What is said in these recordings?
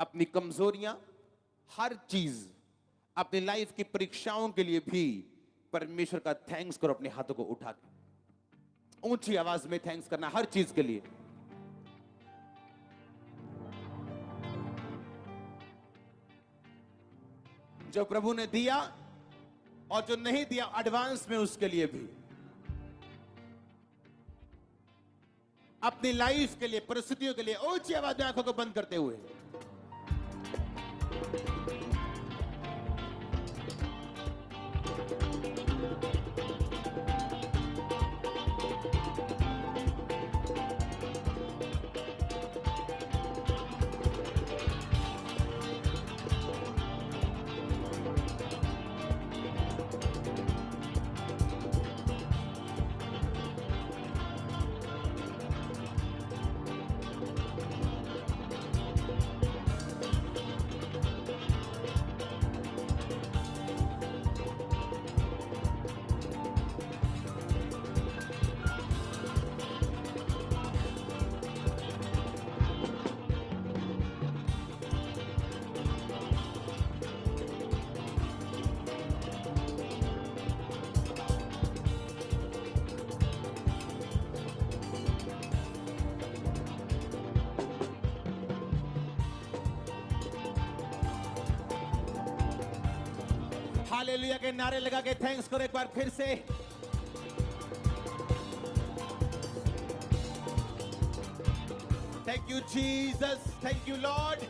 अपनी कमजोरियां, हर चीज, अपनी लाइफ की परीक्षाओं के लिए भी परमेश्वर का थैंक्स करो। अपने हाथों को उठा के ऊंची आवाज में थैंक्स करना हर चीज के लिए। जो प्रभु ने दिया और जो नहीं दिया एडवांस में, उसके लिए भी। अपनी लाइफ के लिए, परिस्थितियों के लिए ऊंची आवाज में आंखों को बंद करते हुए हालेलुया के नारे लगा के थैंक्स करो एक बार फिर से। Thank you Jesus, thank you Lord.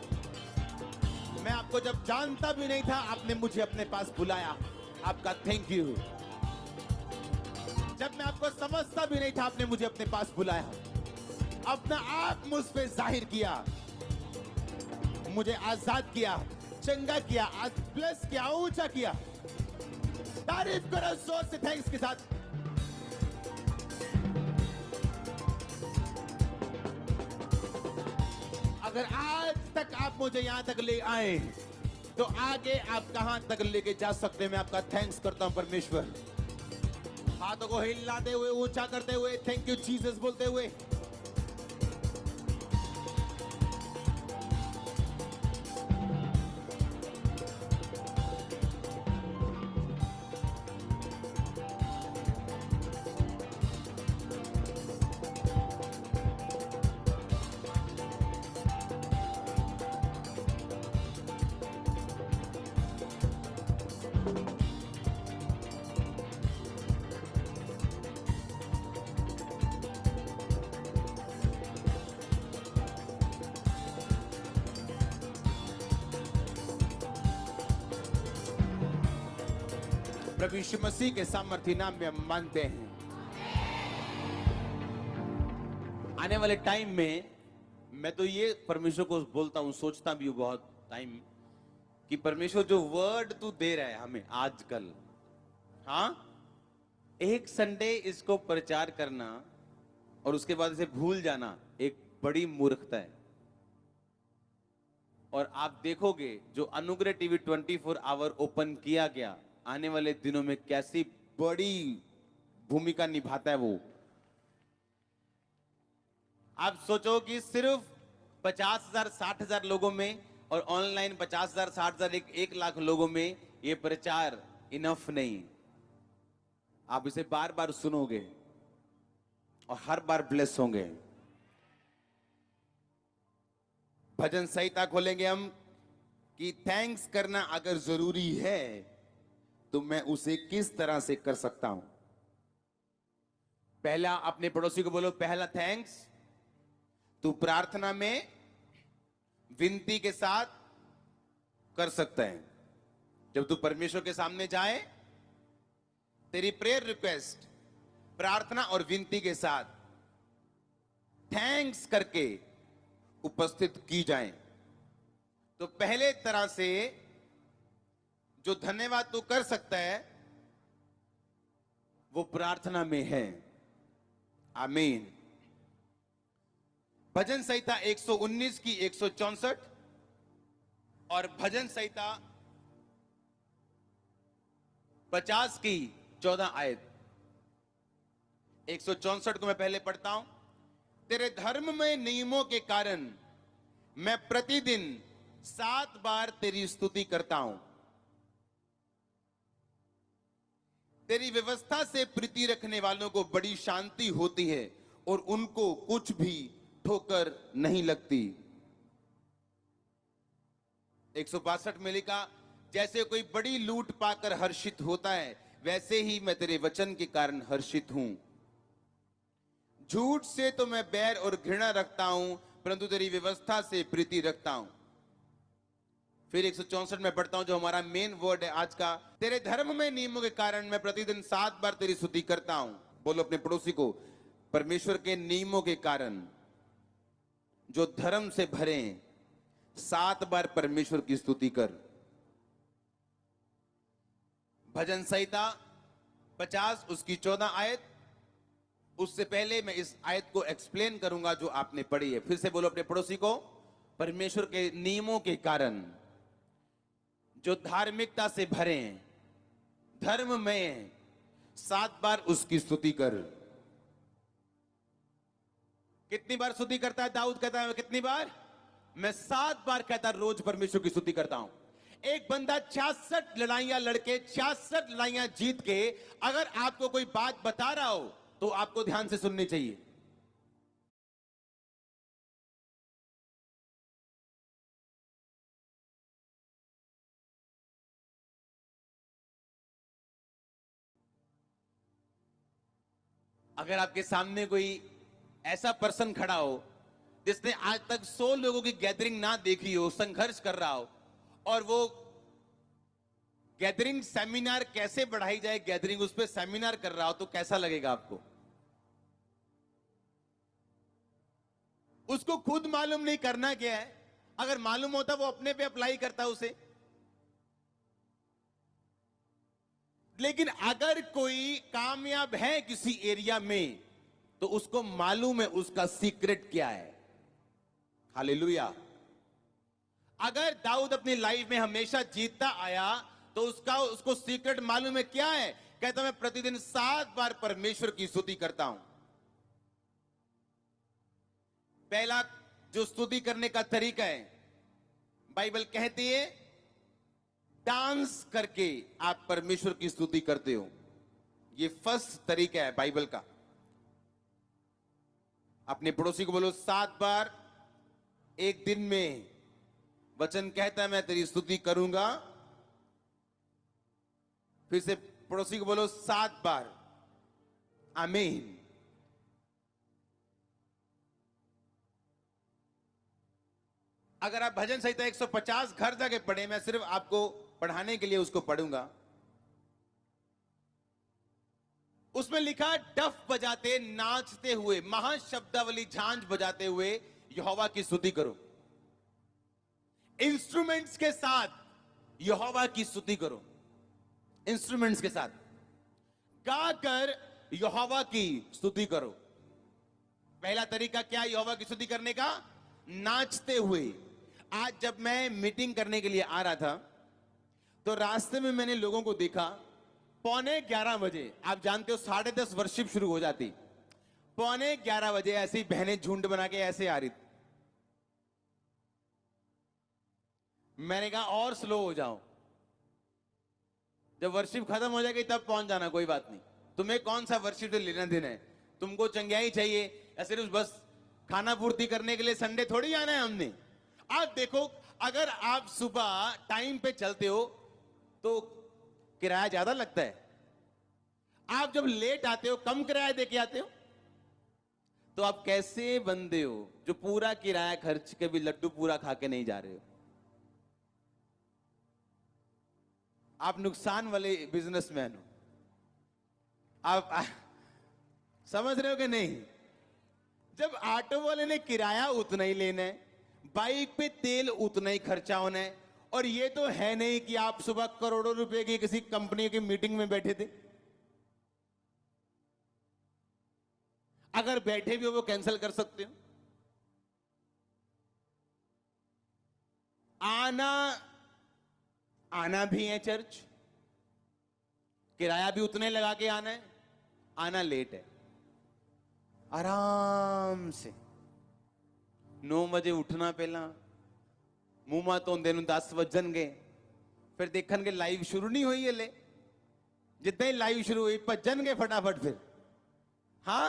मैं आपको जब जानता भी नहीं था, आपने मुझे अपने पास बुलाया, आपका थैंक यू। जब मैं आपको समझता भी नहीं था, आपने मुझे अपने पास बुलाया, अपना आप मुझ पे जाहिर किया, मुझे आजाद किया, चंगा किया, आज ब्लेस किया, ऊंचा किया। तारीफ करो जोर से थैंक्स के साथ। अगर आज तक आप मुझे यहां तक ले आए, तो आगे आप कहां तक लेके जा सकते हैं। मैं आपका थैंक्स करता हूं परमेश्वर। हाथों को हिलाते हुए, ऊंचा करते हुए, थैंक यू जीसस बोलते हुए। प्रभु यीशु मसीह के सामर्थ्य नाम में हम मानते हैं। आने वाले टाइम में मैं तो ये परमेश्वर को बोलता हूं, सोचता भी हूं बहुत टाइम, कि परमेश्वर जो वर्ड तू दे रहा है हमें आजकल, हाँ, एक संडे इसको प्रचार करना और उसके बाद इसे भूल जाना एक बड़ी मूर्खता है। और आप देखोगे जो अनुग्रह टीवी 24 आवर ओपन किया गया, आने वाले दिनों में कैसी बड़ी भूमिका निभाता है वो। आप सोचो कि सिर्फ 50,000 60,000 लोगों में और ऑनलाइन 50,000 60,000 1 लाख लोगों में ये प्रचार इनफ नहीं। आप इसे बार बार सुनोगे और हर बार ब्लेस होंगे। भजन संहिता खोलेंगे हम कि थैंक्स करना अगर जरूरी है तो मैं उसे किस तरह से कर सकता हूं। पहला, अपने पड़ोसी को बोलो, पहला थैंक्स तू प्रार्थना में विनती के साथ कर सकता है। जब तू परमेश्वर के सामने जाए, तेरी प्रेयर रिक्वेस्ट प्रार्थना और विनती के साथ थैंक्स करके उपस्थित की जाए, तो पहले तरह से जो धन्यवाद तू कर सकता है वो प्रार्थना में है। आमीन। भजन संहिता 119 की 164 और भजन संहिता 50 की 14 आयत। 164 को मैं पहले पढ़ता हूं। तेरे धर्ममय नियमों के कारण मैं प्रतिदिन 7 बार तेरी स्तुति करता हूं। तेरी व्यवस्था से प्रीति रखने वालों को बड़ी शांति होती है और उनको कुछ भी ठोकर नहीं लगती। 162 में लिखा, जैसे कोई बड़ी लूट पाकर हर्षित होता है, वैसे ही मैं तेरे वचन के कारण हर्षित हूं। झूठ से तो मैं बैर और घृणा रखता हूं, परंतु तेरी व्यवस्था से प्रीति रखता हूं। फिर 164 में पढ़ता हूं, जो हमारा मेन वर्ड है आज का। तेरे धर्म में नियमों के कारण मैं प्रतिदिन 7 बार तेरी स्तुति करता हूं। बोलो अपने पड़ोसी को, परमेश्वर के नियमों के कारण जो धर्म से भरे, 7 बार परमेश्वर की स्तुति कर। भजन संहिता 50 उसकी 14 आयत। उससे पहले मैं इस आयत को एक्सप्लेन करूंगा जो आपने पढ़ी है। फिर से बोलो अपने पड़ोसी को, परमेश्वर के नियमों के कारण जो धार्मिकता से भरे हैं, धर्म में हैं, 7 बार उसकी स्तुति कर। कितनी बार स्तुति करता है दाऊद? कहता है कितनी बार? मैं 7 बार कहता रोज परमेश्वर की स्तुति करता हूं। एक बंदा 66 लड़ाइयां लड़के 66 लड़ाइयां जीत के अगर आपको कोई बात बता रहा हो तो आपको ध्यान से सुननी चाहिए। अगर आपके सामने कोई ऐसा पर्सन खड़ा हो जिसने आज तक 100 लोगों की गैदरिंग ना देखी हो, संघर्ष कर रहा हो, और वो गैदरिंग सेमिनार कैसे बढ़ाई जाए, गैदरिंग उस पर सेमिनार कर रहा हो, तो कैसा लगेगा आपको? उसको खुद मालूम नहीं करना क्या है। अगर मालूम होता वो अपने पे अप्लाई करता उसे। लेकिन अगर कोई कामयाब है किसी एरिया में तो उसको मालूम है उसका सीक्रेट क्या है। हालेलुया। अगर दाऊद अपनी लाइफ में हमेशा जीतता आया तो उसको सीक्रेट मालूम है क्या है। कहता मैं प्रतिदिन 7 बार परमेश्वर की स्तुति करता हूं। पहला जो स्तुति करने का तरीका है, बाइबल कहती है डांस करके आप परमेश्वर की स्तुति करते हो। ये फर्स्ट तरीका है बाइबल का। अपने पड़ोसी को बोलो 7 बार एक दिन में वचन कहता है मैं तेरी स्तुति करूंगा। फिर से पड़ोसी को बोलो 7 बार आमीन। अगर आप भजन संहिता 150 घर जाके पढ़े, मैं सिर्फ आपको पढ़ाने के लिए उसको पढ़ूंगा। उसमें लिखा डफ बजाते नाचते हुए, महाशब्दावली झांझ बजाते हुए यहोवा की स्तुति करो। इंस्ट्रूमेंट्स के साथ यहोवा की स्तुति करो। इंस्ट्रूमेंट्स के साथ गाकर यहोवा की स्तुति करो। पहला तरीका क्या यहोवा की स्तुति करने का? नाचते हुए। आज जब मैं मीटिंग करने के लिए आ रहा था तो रास्ते में मैंने लोगों को देखा, 11:15 बजे, आप जानते हो 10:30 वर्शिप शुरू हो जाती, 11:15 बजे ऐसी बहनें झुंड बना के ऐसे आ रही थी। मैंने कहा और स्लो हो जाओ, जब वर्शिप खत्म हो जाएगी तब पहुंच जाना, कोई बात नहीं। तुम्हें कौन सा वर्शिप से लेना देना है? तुमको चंगियाई चाहिए या सिर्फ बस खाना पूर्ति करने के लिए संडे थोड़ी आना है हमने। आज देखो, अगर आप सुबह टाइम पे चलते हो तो किराया ज्यादा लगता है। आप जब लेट आते हो, कम किराया देके आते हो। तो आप कैसे बंदे हो जो पूरा किराया खर्च के भी लड्डू पूरा खा के नहीं जा रहे हो? आप नुकसान वाले बिजनेसमैन हो। आप समझ रहे हो कि नहीं? जब ऑटो वाले ने किराया उतना ही लेना है, बाइक पे तेल उतना ही खर्चा होना है, और ये तो है नहीं कि आप सुबह करोड़ों रुपए की किसी कंपनी की मीटिंग में बैठे थे। अगर बैठे भी हो वो कैंसिल कर सकते हो। आना भी है चर्च, किराया भी उतने लगा के आना है, आना लेट है। आराम से 9 बजे उठना, पहला ਮੂੰਹਾਂ ਧੋਂਦੇ ਨੂੰ 10 ਵੱਜਣਗੇ ਫਿਰ ਦੇਖਣਗੇ ਲਾਈਵ ਸ਼ੁਰੂ ਨਹੀਂ ਹੋਈ ਹਲੇ ਜਿੱਦਾਂ ਹੀ ਲਾਈव शुरू हुई ਭੱਜਣਗੇ फटाफट फिर हाँ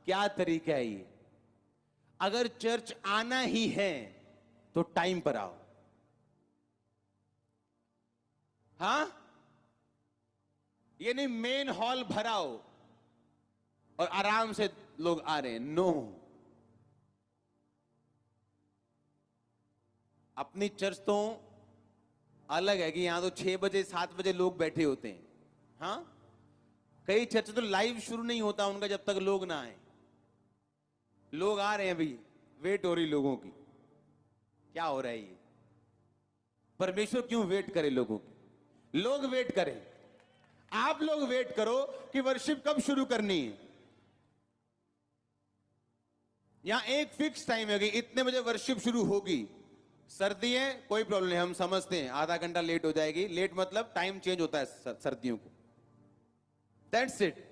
क्या तरीका है ये अगर चर्च आना ही है तो टाइम पर आओ हाँ ये नहीं मेन हॉल भराओ और आराम से लोग आ रहे हैं नो अपनी चर्च तो अलग है कि यहां तो 6 बजे 7 बजे लोग बैठे होते हैं हाँ कई चर्च तो लाइव शुरू नहीं होता उनका जब तक लोग ना आए लोग आ रहे हैं भाई वेट हो रही लोगों की क्या हो रहा है ये परमेश्वर क्यों वेट करे लोगों की लोग वेट करें आप लोग वेट करो कि वर्शिप कब शुरू करनी है यहां एक फिक्स टाइम है कि इतने बजे वर्शिप शुरू होगी सर्दी है कोई प्रॉब्लम नहीं हम समझते हैं आधा घंटा लेट हो जाएगी लेट मतलब टाइम चेंज होता है सर्दियों को दैट्स इट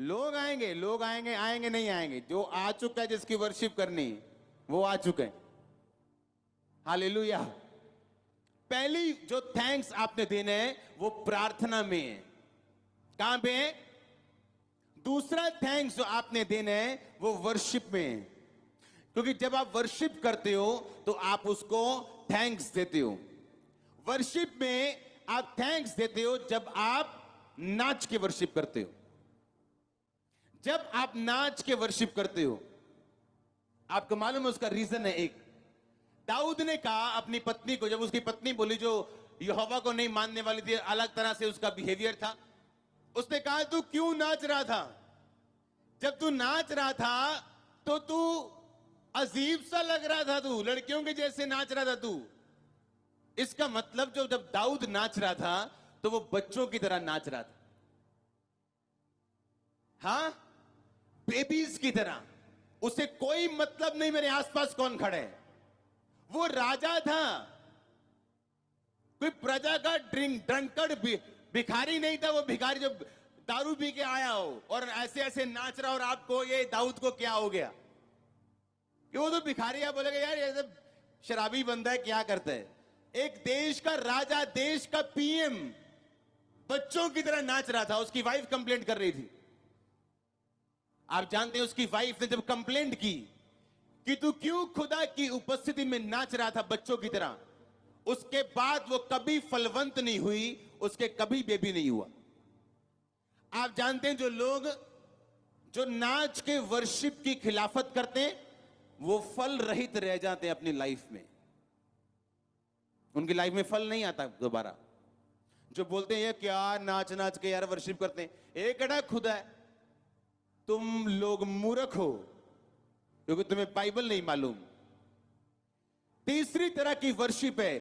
लोग आएंगे आएंगे नहीं आएंगे जो आ चुका है जिसकी वर्शिप करनी वो आ चुके हैं हालेलुया पहली जो थैंक्स आपने देने हैं वो प्रार्थना में है कहां पे है दूसरा थैंक्स जो आपने देने हैं वो वर्शिप में है क्योंकि जब आप वर्शिप करते हो तो आप उसको थैंक्स देते हो वर्शिप में आप थैंक्स देते हो जब आप नाच के वर्शिप करते हो जब आप नाच के वर्शिप करते हो आपको मालूम है उसका रीजन है एक दाऊद ने कहा अपनी पत्नी को जब उसकी पत्नी बोली जो यहोवा को नहीं मानने वाली थी अलग तरह से उसका बिहेवियर था उसने कहा तू क्यों नाच रहा था जब तू नाच रहा था तो तू अजीब सा लग रहा था तू लड़कियों के जैसे नाच रहा था तू इसका मतलब जब दाऊद नाच रहा था तो वो बच्चों की तरह नाच रहा था हाँ बेबीज की तरह उसे कोई मतलब नहीं मेरे आसपास कौन खड़े है वो राजा था कोई प्रजा का ड्रंकर्ड भिखारी नहीं था वो भिखारी जो दारू पी के आया हो और ऐसे ऐसे नाच रहा और आपको ये दाऊद को क्या हो गया कि वो तो भिखारी आप बोलेगा यार ये सब शराबी बंदा है क्या करता है एक देश का राजा देश का पीएम बच्चों की तरह नाच रहा था उसकी वाइफ कंप्लेंट कर रही थी आप जानते हैं उसकी वाइफ ने जब कंप्लेंट की कि तू क्यों खुदा की उपस्थिति में नाच रहा था बच्चों की तरह उसके बाद वो कभी फलवंत नहीं हुई उसके कभी बेबी नहीं हुआ आप जानते हैं जो लोग जो नाच के वर्शिप की खिलाफत करते हैं वो फल रहित रह जाते हैं अपनी लाइफ में उनकी लाइफ में फल नहीं आता दोबारा जो बोलते हैं क्या नाच नाच के यार वर्शिप करते हैं एक अड़ा खुदा है तुम लोग मूर्ख हो क्योंकि तुम्हें बाइबल नहीं मालूम तीसरी तरह की वर्शिप है